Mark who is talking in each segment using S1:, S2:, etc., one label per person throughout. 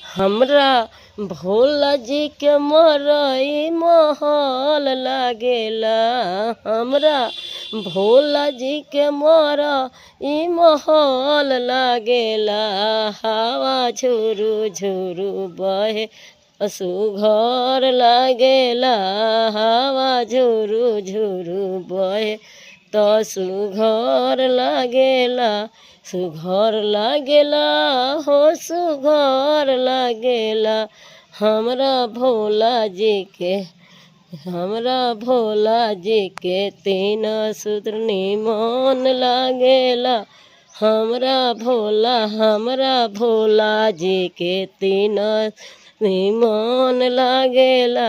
S1: हमरा भोला जी के मरई महल लागेला। हमरा भोला जी के मरई महल लागेला। हवा झुरु झुरु बहे सुघर लागेला। हवा झुरु झुरु बहे तो सुघर लागेला। सुघर लागेला हो सुघर लागेला। हमरा भोला जी के तीन सूत्र निमन लागेला। हमरा भोला जी के तीन निमन लागेला।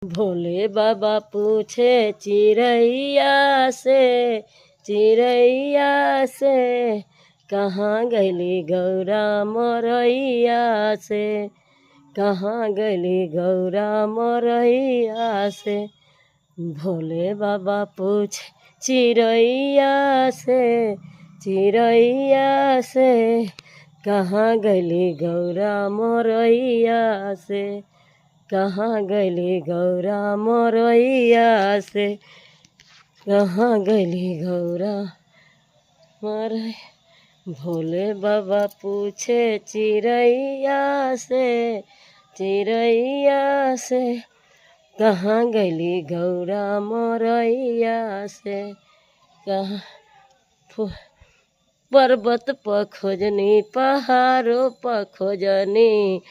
S1: भोले बाबा पूछे चिड़ैया से कहाँ गइली गौरा मरैया से। कहाँ गइली गौरा मरैया से। भोले बाबा पूछे चिड़ैया से कहाँ गइली गौरा मरैया से। कहाँ गइली गौरा मरैया से। कहाँ गइली गौरा मरैया। भोले बाबा पूछे चिड़ैया से कहाँ गइली गौरा मरैया से। कहाँ पर्वत पर खोजनी पहाड़ों पर खोजनी।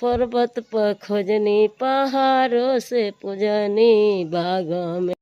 S1: पर्वत पर खोजनी पहाड़ों से पूजनी। बाग में